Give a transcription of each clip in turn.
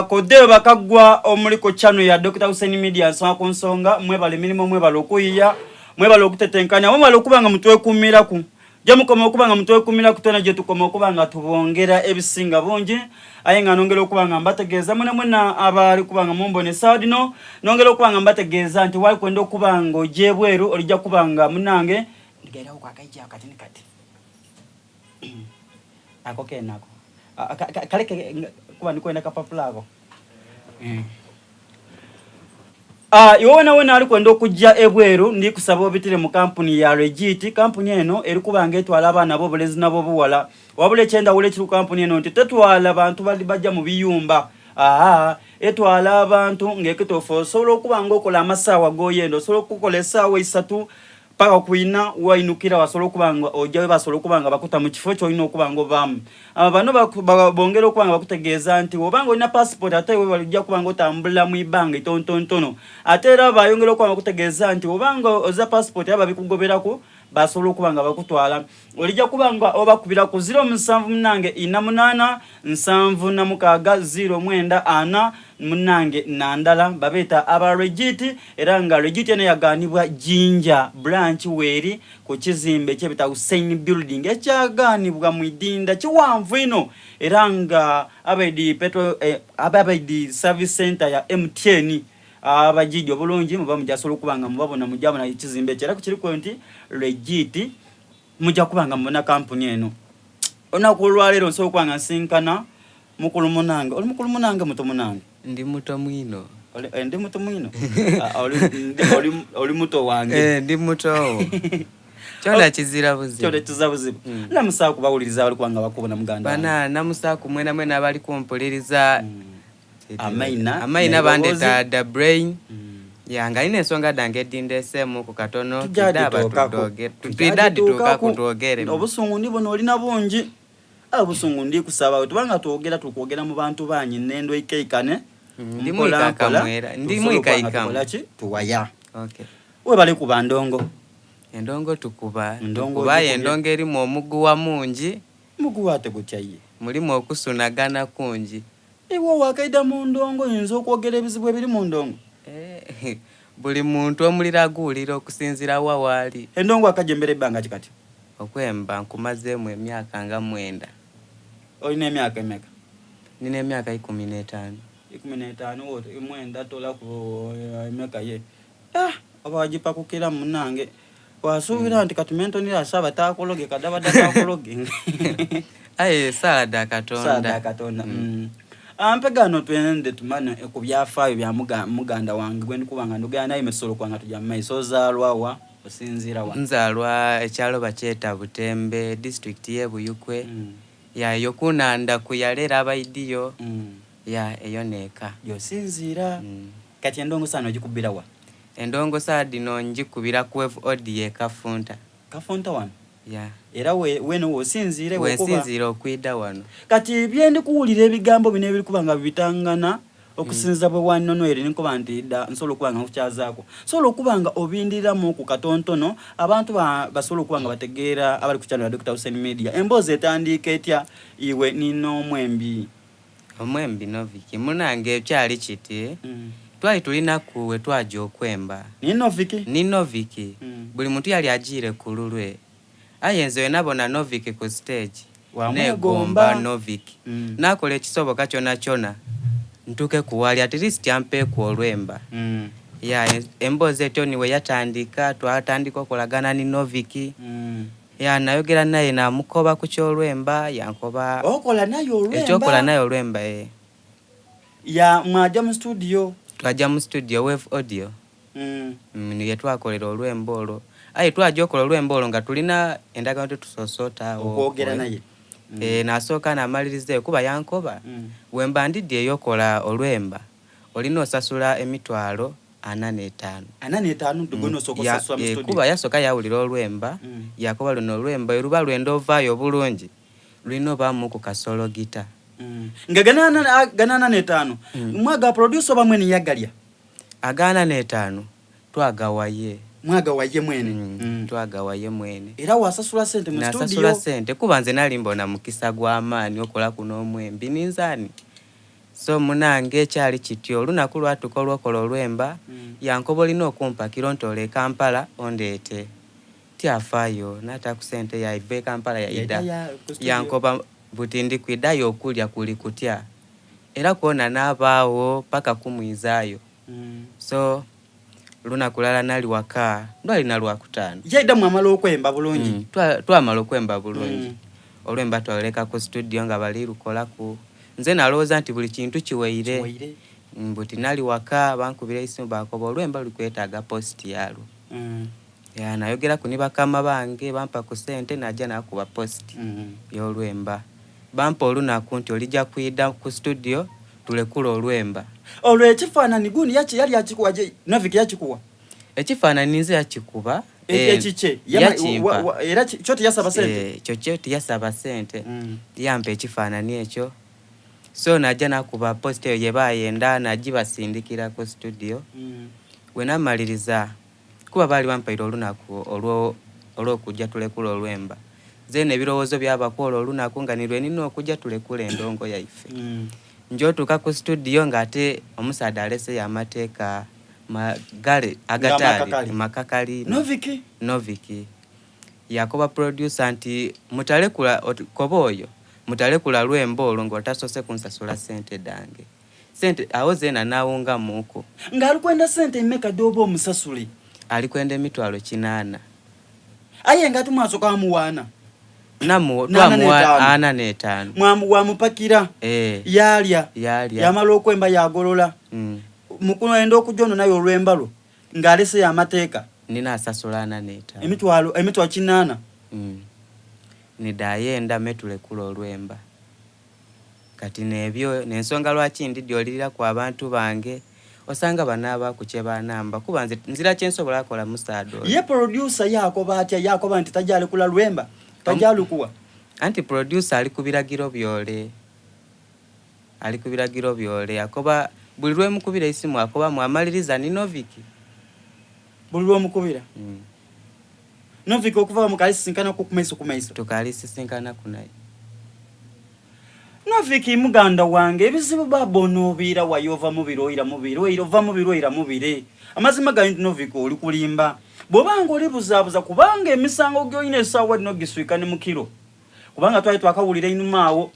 Kodeo bakagwa omuli ko channel ya Dr. Hussein Media nsoma ku nsonga mwebale milimo mwebale okuyiya mwebale okutetenkanya mwebale okubanga mutwe kumiraku jamukoma okubanga mutwe kumiraku tona je tukoma okubanga tubongera ebisinga bungi ayenga nongera okubanga mbategeeza muna abali kubanga mumbone saudino nongera okubanga mbategeeza nti wali kwenda okubanga ojebweru olijja kubanga munange ndigaira kwa kaija kati ako kenako kaleke kuba ndikwenda kapapulako yona wena ali kwenda okujja ebweru ndi kusaba obitire mu kampuni ya Legit. Kampuni eno eri kubanga etwala abaana b'obulezi nabo buwala wabule kyenda wule kiru kampuni eno nti tetwala abantu bali bajja mu biyumba etwala abantu ng'ekitofo osobola okubanga okola amasaawa goyendo osobola okukola essaawa 3 paka kuina wainukira wasobola okubanga ojjawe basobola okubanga bakuta mu kifo kyolina okubanga obamu bano bongera okubanga bakutegeeza nti obanga olina passport ate we balijja kubanga otambula mu ibanga itontontono ate era bayongera okubanga bakutegeeza nti obanga oza passport aba bikugoberako basobola okubanga bakutwala olijja kubanga obakubira ku 078 48 746 munange nandala babeta aba Legit era nga Legit ene yaganibwa Jinja branch weri ku kizimbe kyebita Hussein building ekyaganibwa mu idinda kiwanvu ino era nga abedi service center ya MTN abajijjo bulungi muba mujasobola okubanga mubabona mujabona ekizimbe kyera kukiriko nti Legit mujja kubanga mubona kampuni eno onakulwalero nsobola okubanga nsinkana mukulu munange oli mukulu munange muto munange ndi muto mwino ndi muto mwino oli muto wange ndi muto Chola kizira buzibu namusa kubawuliriza bali kwanga bakubona muganda bana namusa kumwena mwena bali kumpuliriza amaina bandeta the brain yanga ine ensonga dange dindesemu ku katono kidaba tudogere kutwogere obusungu ndi bono olina bungi abusungu ndi kusaba tubanga twogera tukogera mu bantu banyi nendo ikeikane ndi mwikaikamu tuwaya okay we bali ku bandongo endongo tukuba endongo erimu omuguwa mungi muguwa tegutyaye mulimu okusunagana kungi iwo wakaida mu ndongo yinza okwogera ebizibu ebiri mu ndongo buli muntu omulira guulira okusinzira wawaali endongo akajembere ebbanga kikati okwemba nkumazeemu emyaka nga 9 olina emyaka emeka nina emyaka 15 wote mwenda tola ku emeka ye abajipa kukira munange wasuubira nti katumento nira saba taakologe kadaba taakologe salada katonda ampegano twende tumane ku byafaayo bya muganda wange gwe ndikubanga ndugana naye mesolo kwanga tujja maiso zalwawa osinzira wa nzalwa ekyalo bakyeta Butembe district ye Buyukwe ya yokunanda kuyalera abaidiyo ya eyoneka yosinzira kati endongo sana ogikubira wa endongo dino njikubira ku ODA kafunta wano ya era weno wosinzire wesinzire okwida wano kati byendi kuwulira ebigambo bino ebiri kubanga bitangana okusinza bwe wanono eri nkuba nti da nsolo kubanga nkukyazaako solo okubanga obindiramu ku katontono abantu basobola okubanga bategeera abali ku channel ya Dr. Hussein Media emboozi etandika etya iwe nino omwembi Noviki munange ekyali kiti twali tulina kuwe twaje okwemba ni Noviki buli muntu yali ajire ku lulwe ayenze nabona Noviki ku stage negomba Noviki nakola ekisoboka kyona ntuke kuwali at least ampe ku olwemba ya emboze etyo niwe yatandika twatandika okolagana ni Noviki ya nayogera naye namukoba ku kyolwemba yankoba okola nayo olwemba ekyokola nayo olwemba ya mwaja mu studio twaja mu studio wave audio niye twakolera olwemba olwo twaja okola olwemba olwo nga tulina endagano tetusosota okwogera naye nasooka namaliriza kuba yankoba wemba ndidde eyokola olwemba olina osasula emitwalo 45 tugono sokosaswa mu studio kuba yasoka yawulira olwemba yakoba luno olwemba eruba lwenda ovaayo bulungi lulina obamu ku kasolo gita nga ganana 5 mwaga producer bamwe ni yagalya agana 5 twagawaye mwagawaye mwene twagawaye mwene era wasasula sente mu studio nasasula sente kuba nze nali mbona mukisa gw'amaani okola kuno omwembi ninzani so munange kyali kityo olunaku lwatuka olwokola olwemba yankoba olina okumpakira ntole Kampala ondeete tyafaayo nata ku sente yaive Kampala yaida yankoba buti ndi kwidayo okulya kuli kutya era kuona n'abaawo paka kumwizaayo so lunaku lala nali waka ndwali na lwakutaano yaida mwamala okwemba bulungi twamala okwemba bulungi olwemba twaleka ku studio nga bali lukolaku nze nalowooza nti buli kintu kiweire mbuti nali waka bankubira isimu bakoba olwemba lukwetaaga post yalwo ya nayogera ku bakama bange bampa ku sente najja nakuba post y'olwemba bampa olunaku nti olijja kuyida ku studio tulekula olwemba olwo ekifaananyi gundi yali yakikuwa Novik yakikuwa ekifaananyi nze yakikuba ekike era kyo tiyasaba sente kyo tiyasaba sente yampa ekifaananyi ekyo so najja nakuba post eyo gye bayenda nagibasindikira ku studio we namaliriza kuba baali bampaire olunaku olw'okujja tulekula olwemba zene ebirowoozo byabakola olunaku nga nirwe nina okujja tulekula endongo yaife njotuuka ku studio ng'ate omusaadde alese y'amateeka magale agataali makakali Noviki yakoba producer nti mutalekula koba oyo mutalekula lwemba olwo ng'otasose kunsasula sente dange sente awo zeena naawunga muuko ng'alikwenda sente mmeka dooba omusasule alikwenda 800 aye nga tumwasoka amuwaana ana n'etaano wamupakira yalya yamala okwemba yagolola mukuno enda okujono nayo olwemba lwo ng'alese y'amateeka nina asasula 45 emitwalo 800 nidayenda metulekula olwemba kati nebyo n'ensonga lwaki ndidi olirira ku abantu bange osanga banaaba ku kye banamba kuba nzira kyensobola akola musaado ye producer yakoba atya yakoba nti tajali kula lwemba tajalukuwa anti producer ali kubiragiro byole akoba buli lwe mukubira isimu akoba mwamaliriza ni Noviki buli lwe mukubira Noviki okuva mu kalisinkana ku kumaiso tukalisinkana kunaye Noviki muganda wange ebizibu babonobira wayova mubiroira ova mubire amazima ga Noviki oli kulimba bobanga oli buzaabuza kubanga emisango gyoyina esawa dino giswika ne mukiro kubanga twali twakawulira inumaawo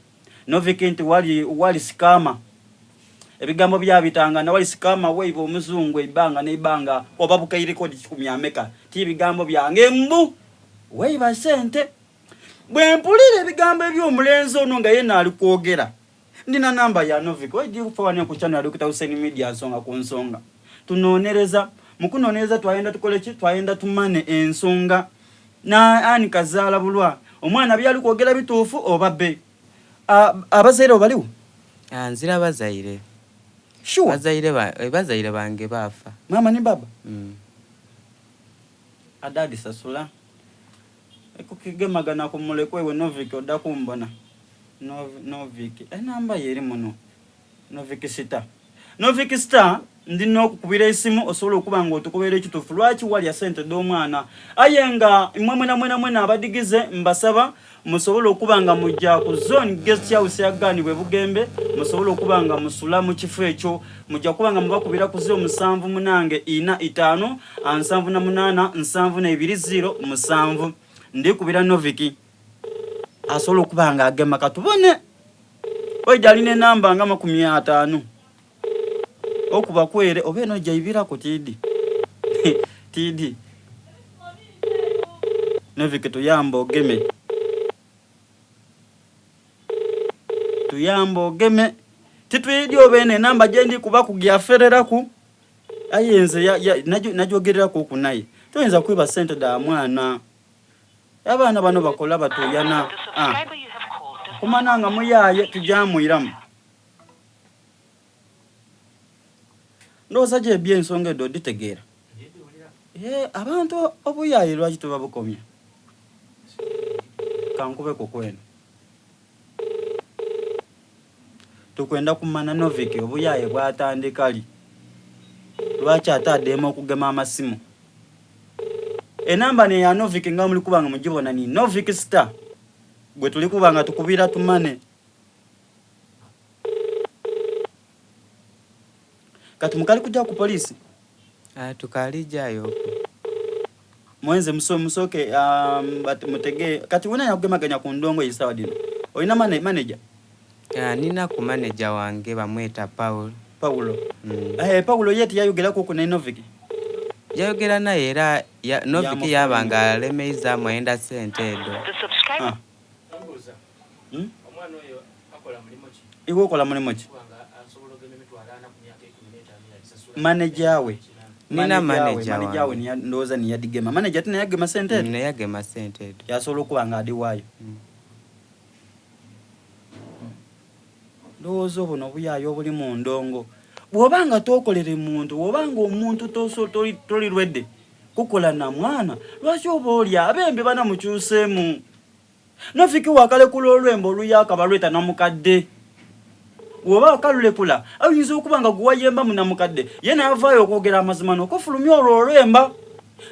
Noviki nti wali sikama ebigambo byabitanga na wali sikama weibo omuzungu ibanga n'ibanga oba bukaire kodi 10 Amerika ti bigambo byange mbu weiba sente bwe mpulira ebigambo eby'omulenzi ono nga yena ali kwogera ndina namba ya Noviki wajja kufawane ku channel Dr. Hussein Media nsonga ku nsonga tunonereza mukunonereza twayenda tukole ki twayenda tumane ensonga na ani kazaala bulwa omwana byali kwogera bituufu oba be abazaire obaliwo nzira bazaire sure bazaire bange bafa mama ni baba adadi sasula ekukigemagana ku mulekwe we Noviki odda kumbona Noviki enamba yeri muno Noviki star ndina okukubira isimu osobola okuba nga otukubera ekituufu lwaki wali sente d'omwana aye nga mwena abadigize mbasaba musobola okuba nga mujja ku zone guest house ya Gani bwe Bugembe musobola okuba nga musula mu kifo ekyo mujja kuba nga mubakubira ku 07 munange 45 78 720 7 ndi kubira Noviki asobola okuba nga agema katubone oidalina namba nga 50 okuba kwere obeno jaibira ku tidi tidi Noviki tuyambo geme titwidi obene namba jendi kuba kugyaferera ku ayenze najogerera ku kunaye toyenza kwiba sente da mwana abana bano bakola batuyana kumananga muyaye tujamwiramu ndoza je bien nsonga edo ditegeera abantu obuyaye lwaki tubabukomya kankube kukwena tukwenda kumana Noviki obuyaye bwatandikali lwaki ataddemu okugema amasimu enamba ne ya Noviki nga muli kubanga mugibona ni Noviki star gwe tuli kubanga tukubira tumane kati mukali kujja ku police tukalijayo mwenze musoke mutege kati wena yakugemaganya ku ndongo yisawa dino olina manager nina ku manager wange bamweta Paulo Paulo yeti yayogerako ku Novik yayogera naye era Novik yabanga alemeiza mwenda sente edo iwe okola mulimu ki manager we nina manager we ndoza ni yadigema manager tina yagema sente edo yasobola okuba nga adi waayo ndowooza obuno buyaayo obuli mu ndongo bw'obanga tokolere muntu bw'obanga omuntu toli lwedde kukola na mwana lwaki oba olya abembe banamukyuseemu Novik wakalekula olwembo oluyaka balweta namukadde bw'oba wakalulekula ayinza okuba nga guwayemba munamukadde ye nayavaayo okwogera amazima n'okufulumya olwemba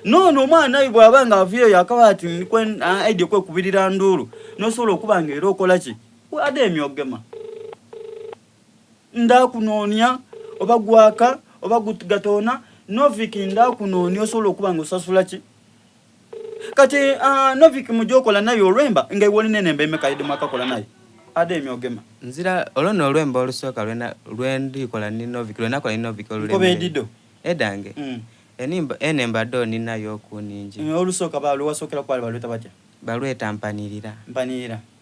noono omwana we bw'aba nga aviyo yakaba ati aidye kwekubirira nduulu n'osobola okuba nga era okola ki ade emyogema ndakunoonya oba gwaka oba gatoona Novik ndakunoonya osobola okuba nga osasula ki kati Novik mujokola naye olwemba nga iwe olina enemba emeka mwakakola naye ade emyogema nzira olona olwemba olusooka lwendikola ni Novik lwenakola ni Novik olulembedido edange enemba do ninayo okuningi olusooka balwewasookera kwali balweta batya balweta mpanirira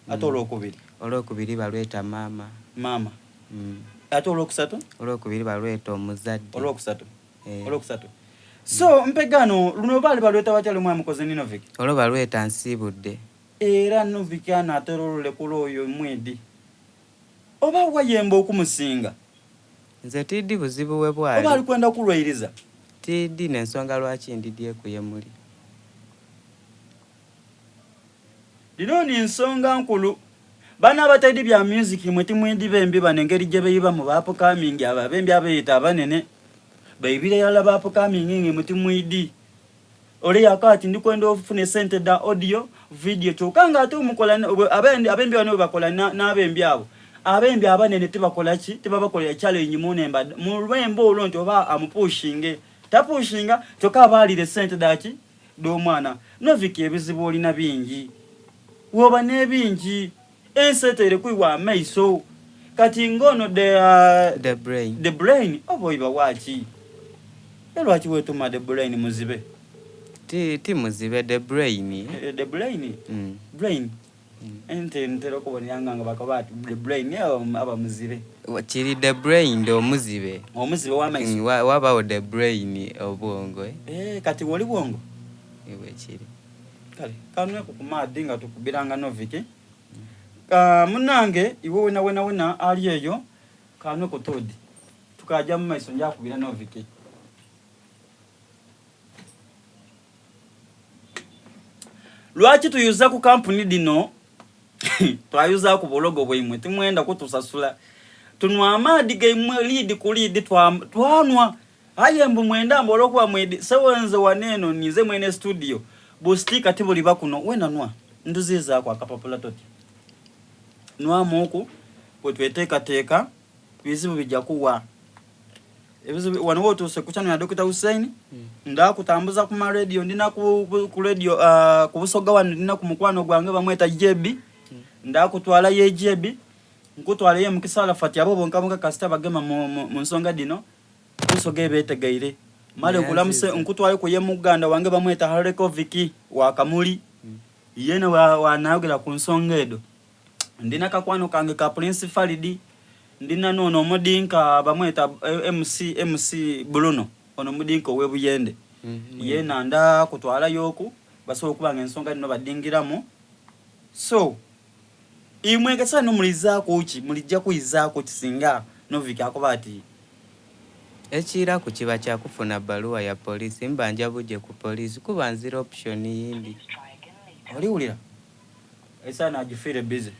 ate olwokubiri balweta mama ate olwokubiri balweta omuzadde olwokusatu so mpegano luno baali balweta batya lumwa mukozi ni Novik olwo balweta nsibudde era Novik anaatera olulekula oyo mwedi oba wayemba okumusinga nze tiddi buzibu we bwali oba ali kwenda kulwairiza tiddi n'ensonga lwaki ndidyekuye muli lino ni nsonga nkulu bana abataidi bya music mweti mwendi bembi banengeri gye beyiba mu bapkamingi ababembi abayita abanene bayibire yala bapkamingi mweti mwidi oli yakati ndikwenda ofune sente da audio video chokanga ate umukola abembi bano bakola n'abembi abo abembi abanene tibakola ki tibabakola challenge munemba mu lwembo olonto oba amupushinge tapushinga choka balire sente daki do mwana Novik ebizibu olina bingi woba nebingi ensetere kuiwa maiso kati ngono the brain oboiba wachi elwachi wetuma the brain muzibe ti muzibe the brain brain ente ntero kubonyanga nga bakabati the brain aba muzibe chiri the brain ndo muzibe wa maiso waba the brain obwongo kati woli bwongo ewe chiri kale kanwe kukumadinga tukubiranga Novik munange iwe wena ali eyo kanwe kutodi tukaja mu maiso nja kubira Novik lwaki tuyuza ku kampuni dino twayuza ku bologo bwimwe timwenda kutusasula tunwa amadi gaimwe lead ku lead twanwa ayembu mwenda mbolo kwa mwedi sewenze waneno nize mwene studio bustika tibuli bakuno wena nwa nduziza kwa kapapula toti nwa moku kwetweteka bizibu bijja kuwa ebizibu wano wotu se kuchano ya Dr. Hussein nda kutambuza ku radio ndina ku radio ku busoga wano ndina ku mukwano gwange bamweta Jebi nda kutwala ye Jebi nkutwala ye mukisala fati abo bonka kasita bagema mu nsonga dino busoga betegeire male kulamuse nkutwala ku ye muganda wange bamweta Hareko Viki wa Kamuli yene wa naogera ku nsonga edo ndina kakwano kange ka Prince Faridi ndina nono mudinka bamweta MC Bruno ono mudinka webuyende yena nda kutwala yoku baso okubanga ensonga dino badingiramo so imweke sana mulizaako uchi mulijja kuizaako kisinga Novik akobati ekira ku kiba kya kufuna baluwa ya polisi mbanja buje ku polisi kuba nzira option yindi oli ulira esana ajifire busy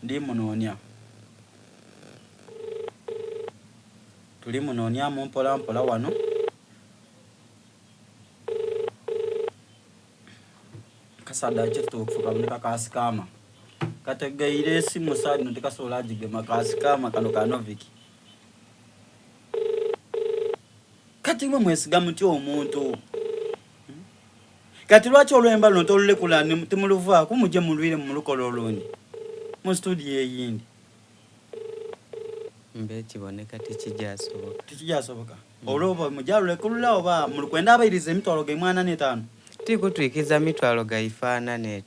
ndi munonya tuli munonya mpola wano kasada chetu kufuka mnika kasikama kategeire esimu sadi no tekasobola agigema kasikama kano ka Novik. Kati mwe mwesiga muti omuntu. Kati lwaki olwemba luno tolulekula temuluvaako mujje mulwire mu lukolo olundi mu studio eyindi. Mbe kiboneka Tikijasoboka. Olwoba mujalulekulula oba mulukwenda abayiriza emitwalo ge 45. Tikutwikiza mitwalo ga 45.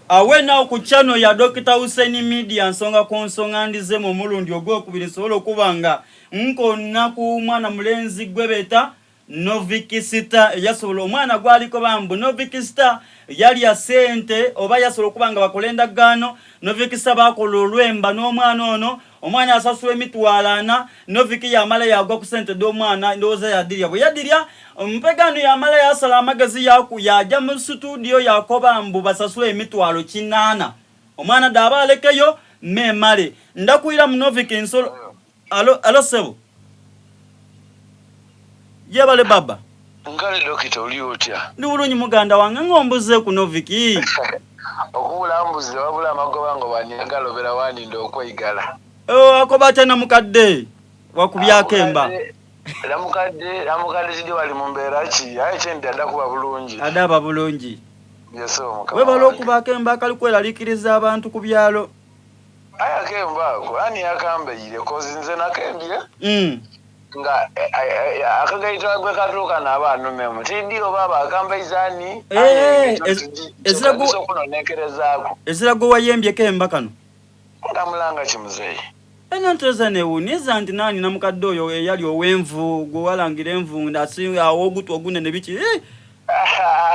Awe nawo ku channel ya Dr. Hussein Media nsonga ku nsonga ndize mu mulundi ogwokubiri sobola okubanga nkonna ku mwana mulenzi gwebeta Novik Star yasobola omwana gwaliko bambu Novik Star yali ya sente oba yasobola okubanga bakolenda gano Novik Star bakola olwemba n'omwana ono omwana asasula emitwalana Novik yamala yagwa ku sente d'omwana ndoza yadirya bwe yadirya mpegano yamala yasala amagazi yaku yaja mu studio yakoba mbu basasula emitwalo 8 omwana daba alekeyo memale ndakuira mu Novik nsolo alo sebo yebale baba ngale dokita oli otya ndi bulunyi muganda wange ngombuze ku Novik okubula mbuze wabula amagoba ngo banyagalo bera wani ndo okwigala akoba tena mukadde wakubyakemba namukadde zidi wali mu mbeera ki aye kyende adakuba bulungi adaba bulungi yeso mukama webala okubakemba kali kweralikiriza abantu ku byalo aya kemba ko ani yakambeyire kozi nze nakembye nga akagaitwa gwe katuuka n'abantu memu tidio baba akambeizani okunonekerezaako ezirago wayembye kemba kano ndamulanga kimuzeyi enanteza newuniza nti nani namukadde oyo eyali owenvu gwe walangira envu ndasi awogutu ogunene biki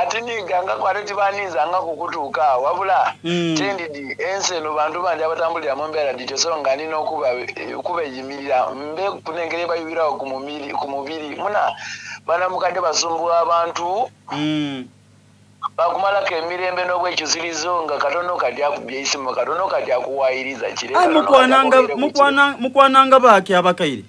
ati niganga kwareti banizanga kukutuuka wabula tendidi ensi eno bantu bandi abatambulira mu mbeera dityo so nga nina okuba eyimirira mbe kunengere bayibirawo ku mubiri muna banamukadde basumbula abantu bakumalako emirembe n'obwekyusirizo nga katono kati akubye isimu katono kati akuwayiriza mukwananga baaki abakaire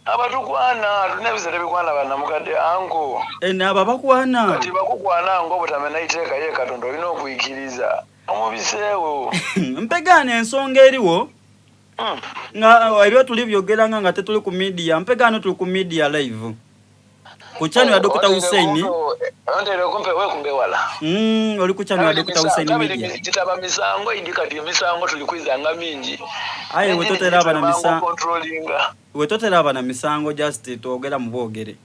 abatukwana tunebise tebikwana banamukadde anko aba bakwana kati bakukwana ngo obutamena iteeka ye katonda olina okuyikiriza omubiseewo mpegana ensonga eriwo nga ebyo tuli byogeranga nga tetuli ku media mpegano tuli ku media live ku channel ya Dr. Hussein ondere kumpe we kumbe wala oli ku channel ya Dr. Hussein Media kitaba misango indikati emisango tulikwizanga mingi aye wetotera abana misango controllinga wetotera abana misango just twogera mu bwogere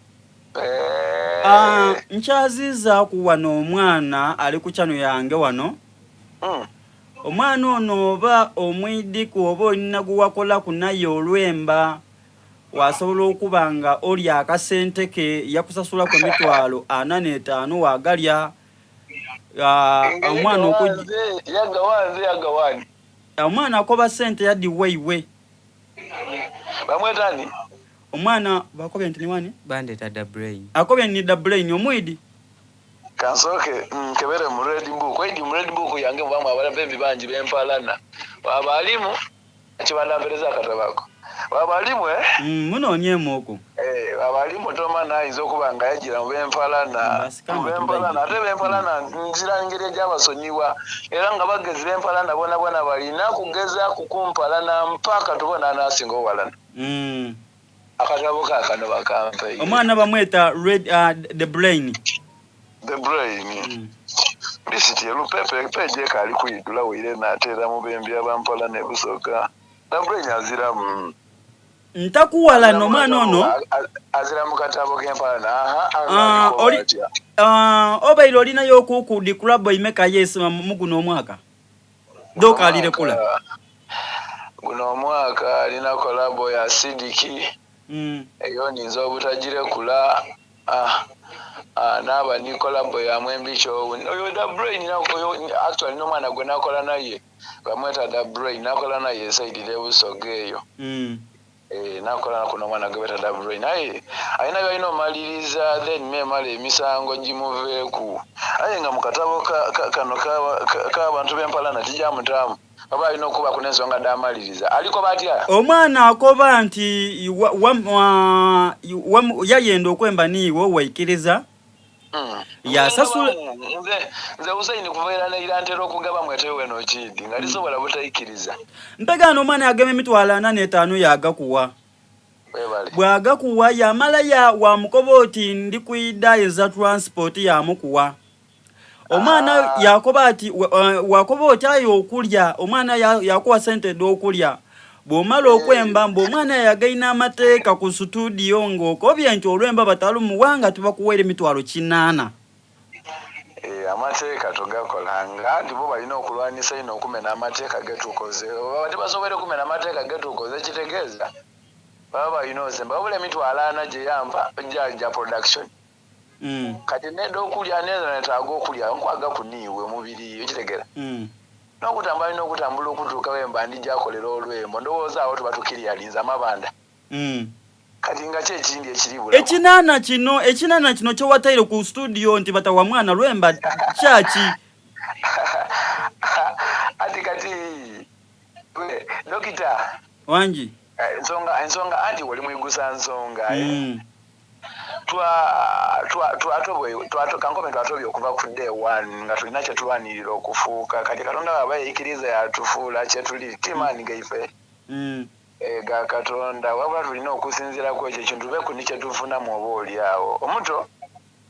nkyaziza ku wano omwana ali ku channel yange wano omwana ono oba omwidiku oba olina guwakola ku naye olwemba wasobola okubanga oli akasente ke yakusasula ku mitwalo 45 wagalya omwana okujja yagawani omwana akoba sente yaddi weiwe bamwetani omwana bakobye nti ni wani bandeta da brain akobye ni da brain omwidi kansoke kebere mu red book kwedi mu red book yange mwamu abala bembi banji bempalana abalimu ekibandampereza akatabako abalimu munonyemu okwo abalimu tomana ayinza okuba nga yagira mu bempalana ate bempalana nzira ngeri egyabasonyiwa era nga bagezi bempalana bona balina kugeza kukumpalana mpaka tubona anasinga owalana akatabo kakano bakampe omwana bamweta the brain bisiti elupepe peje kali kuyidula wire natera mu bembi abampalana ebusoka the brain aziramu ntakuwala no mwana ono azira mukatabo kempalana obaire olina yokukudi club imeka yesima muguno omwaka doka alire kula guno omwaka alina kolabo ya Sidiki eyo ninza obutajire kula naba ni kolabo ya mwembicho oyo da brain actually no mwana gwe nakola naye bamweta da brain nakola naye side lebusogeyo nakola kuno mwana gweta da brain aye aina gaino maliriza then memale emisango njimuveku aye nga mukatabo kano ka bantu bempalana tijamutamu baba ino kuba kunenzonga damaliriza aliko batya omwana akoba nti yayenda okwemba niwo waikiriza Ya sasula nze Usaini kuvaira na irantero kugaba mwetewe no chidi ngalisobola butayikiriza mpegano omwana yagema emitwalo 45 yagakuwa bwagakuwa yamala ya wa mukoboti ndi kuida eza transport ya mukuwa omwana yakoba ati wakoboti ayo okulya omwana yakuwa sente do okulya bomala okwemba mbo omwana yagaina amateeka ku studio ng'okobye nti olwemba batalu muwanga tubakuwere emitwalo 8 amateeka togakolanga nti bo balina okulwanisa ino okumena amateeka getukoze bati basobole okumena amateeka getukoze kitegeeza baba balina ozemba babula emitwalo 4 gye yampa ja production kati nenda okulya neza netaaga okulya nkwaga kuniiwe mubiri ekitegeera n'okutambula alina okutambula okutuuka wemba ndijakolera olwembo ndowooza awo tuba tukiryalinza amabanda kati nga kyekindi ekiribula ekinana kino kyewataire ku studio nti batawa mwana lwemba kyaki ati kati dokita wangi ensonga anti wali mwigusa nsonga kankome twatobye okuva ku day one nga tulina kyetulwanirira okufuuka kati katonda baba yayikiriza yatufuula kyetuli timaani gaife ga katonda wabula tulina okusinziirako ekyo ekintu tube kuni kyetufunamu oba oli awo omuto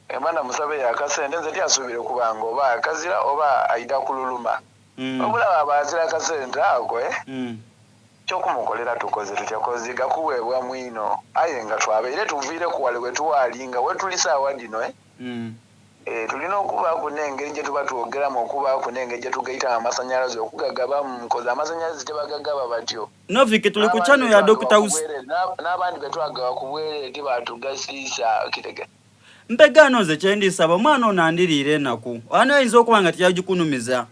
emana musabe yakasente nze tyasuubire okubanga oba akazira oba ayita kululuma wabula baba azira akasente ako kyokumukolera tukoze tutyakoze gakuweebwa mwino aye nga twabeire tuviire kuwale wetuwalinga wetulisaawa dino tulina okubaako n'engeri gye tuba twogeramu okubaako n'engeri gye tugaita amasanyalaze okugagaba mukoze amasanyalaze tebagagaba batyo Novik tuli ku channel ya Dr. n'abandi betwagaba ku bwereere tebatugasiisa kitege mpegano nze kyendisaba omwana ono andiriire enaku ana ayinza okuba nga teyagikunumiza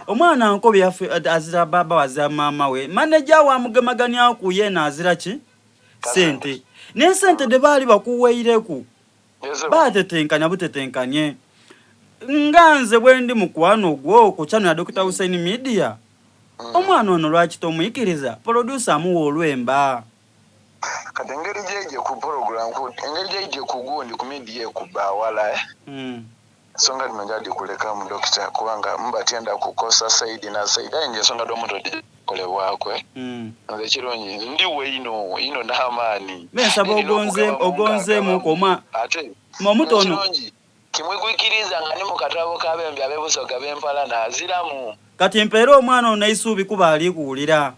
omwana nkobe yafe azira baba wazira mama we manager wa mugemaganya ku ye nazira ki sente ne sente de bali bakuweireku batetenkanya butetenkanye nganze bwendi mukwano gwo ku channel ya Dr. Hussein Media omwana ono lwaki tomuyikiriza producer amuwa olwemba kati engeri gyeje ku program engeri gyeje ku gundi ku media kuba wala songa dimajadi kuleka mu dokita kubanga mbatenda kukosa saidi na saidi nje songa do moto kole wakwe nze kironyi ndi we ino na amani mesaba ogonze mu koma ate momutono kimwigwikiriza ngani mu katabo kabembe abebusoga bempala na aziramu kati mpero omwana ono isubi kuba ali kuwulira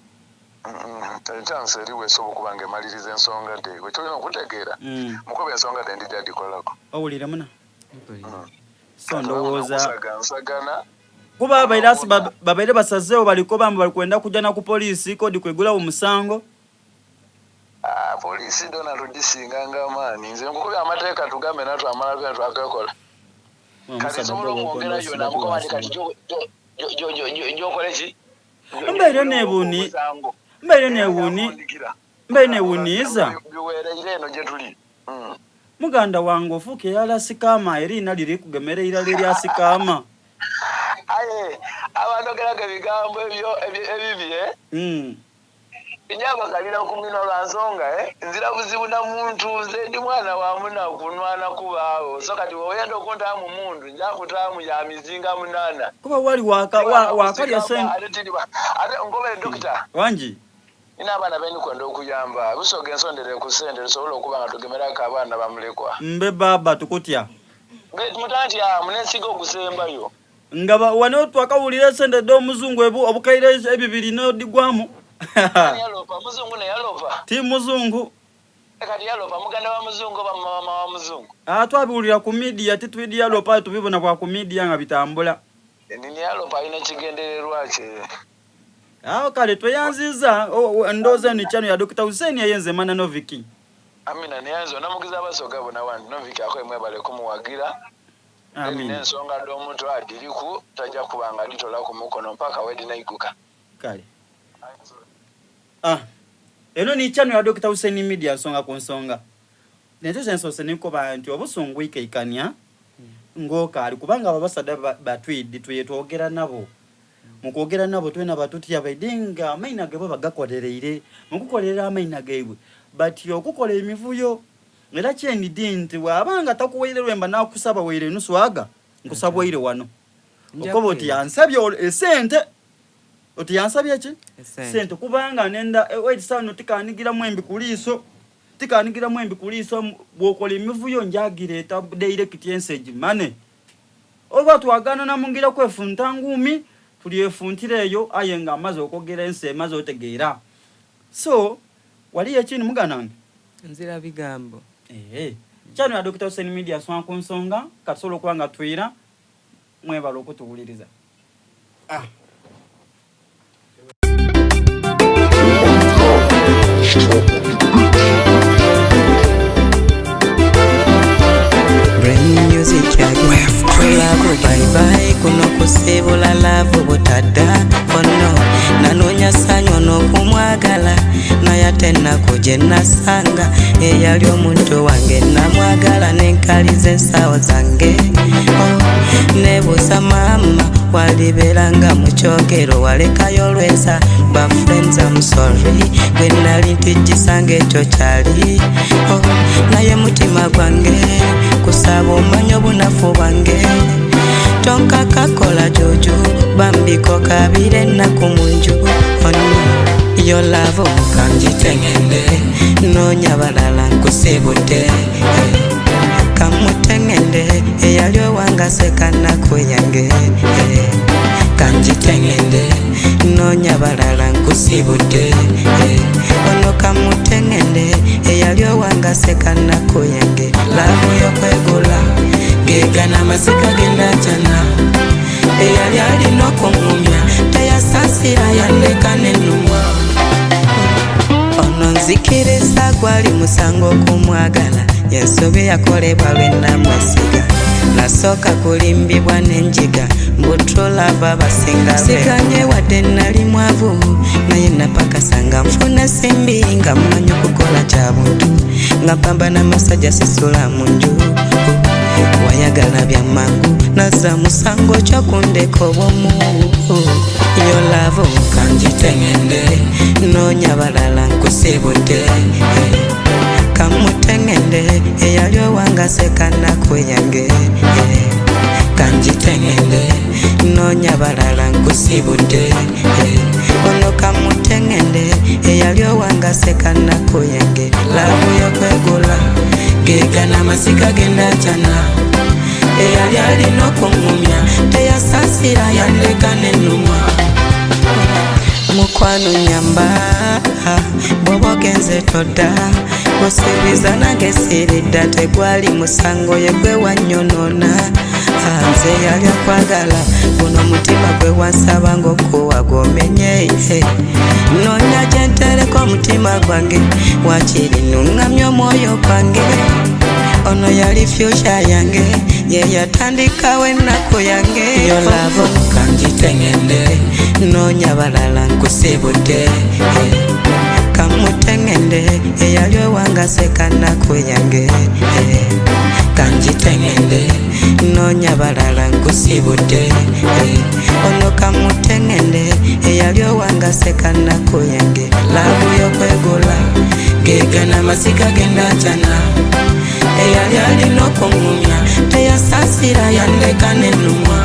chance eriwe sobo kubange malirize ensonga de we tulina okutegeera mukobe ensonga de ndijadi kolako owulira muna sondowooza kuba abairasi babaire basazeo baliko bambu balikwenda kujana ku polisi kodi kwegula umusango polisi dona tudisinga ngamaani nze nkukubi amateeka tugambe natu amala bya twakekola kati sobola okwogera yona mukoma kati jokoleki mbeire newuniiza biwereire eno gye tuli muganda wange ofuke yala sikama erina liri kugemera irali lya sikama aye abandogeraga bigambo ebibye inyaba kalira kumino lwansonga nzira buzibu na muntu nze ndi mwana wa muna kunwana kubaawo so kati woyenda okunta mu mundu nja kutamu ya mizinga munana kuba wali wakalya sente ate ngobere dokita wangi ina abana beni kwenda okuyamba busoge ensondere ku sente sobola okuba nga tugemerako abaana bamulekwa mbe baba tukutya mutanti munensiga okusembayo nga wano twakawulira sente do muzungu obukaire ebibiri n'odigwamu yalopa muzungu ne yalopa ti muzungu kati yalopa muganda wa muzungu ba mama wa muzungu twabiwulira ku media titwidi yalopa tubibona kwa ku media nga bitambula nini yalopa ina kigendererwa kye kale tweyanziza ndoza ni channel ya Dr. Hussein yayenze mana Noviki amina neyanzo namugiza abasoga bona wandi Noviki akwe mwebale kumuwagira amina ensonga do muntu adiriku tajja kubanga litola ku mukono mpaka wedi naiguka kale eno ni channel ya Dr. Hussein Media nsonga ku nsonga nezo sensose niko bantu obusungu ikeikania ngoka ali kubanga abasada batwidi tuyetogera nabo mukogera nabo twena batuti abaidenga amaina gabo bagakolereire mukukolera amaina gaibwe but okukola emivuyo era kyenidi nti bw'abanga takuweire lwemba nakusaba weire nuswaga nkusaba weire wano okoba oti yansabye esente oti yansabye ki sente kubanga nenda wait sound tikanigira mwembi kuliso bwokola emivuyo njagireta direct message mane oba twagana namungira kwefunta ngumi tuliefuntireyo ayenga amaze okogera ense maze otegeera so wali yakini muganange nzira bigambo chano ya Dr. Hussein Media swa kunsonga kasolo kwanga twira mwebalo okutuwuliriza Brain music bye bye kuno kusibula love butada ono nanonya sanyo no kumwagala naya tena kuje nasanga eyali omuntu wange namwagala nenkalize sawo zange nebuza mama walibelanga mukyogero walekayo lweza ba friends I'm sorry when nali ntigisange ekyo kyali naye mutima gwange kusaba omanyo bunafu bwange tonka kakola jojo bambiko kabire naku munju yo love kanjitengende nonya balala nkusibudde kamutengende eyalyo wanga sekana kuyange kanjitengende nonya balala nkusibudde ono kamutengende eyalyo wanga sekana kuyange love yo kwegula gegana masika genda chana eyali alino kumumya teyasasira yandeka nenumwa ono nzikiriza gwali musango kumwagala yensobe yakolebwa lwena mwesiga nasoka kulimbibwa nenjiga mbutrola babasinga sikanye wadde nali mwavu naye napakasanga nfuna simbi nga mmanyi okukola kya buntu nga mpambana masajja sisula mu nju wayagala bya mangu naza musango kyokundeka obwomu yo love kanjitengende nonya balala nkusibudde kamutengende eyalyo wanga sekana kuyange kanjitengende nonya balala nkusibudde ono kamutengende eyalyo wanga sekana kuyange love yo kwegula gegana masika genda chana eyali alina okumumya teyasasira yandeka nenumwa mukwano nyamba bwobogenze toda kusibiza nange siridda tegwali musango yegwe wanyonona nze yali akwagala guno mutima gwe wansaba ng'okuwa gwomenye nonya gyentereko omutima gwange wakiri nuŋŋamya omwoyo gwange ono yali future yange ye yatandikawo ennaku yange yo love kanjitengende nonya balala nkusibudde kamutengende eyali owanga sekanaku yange kanjitengende nonya balala nkusibudde ono kamutengende eyali owanga sekanaku yange labu yokwegula gegana masika genda chana eyali alina okumumya teyasasira yandeka nenumwa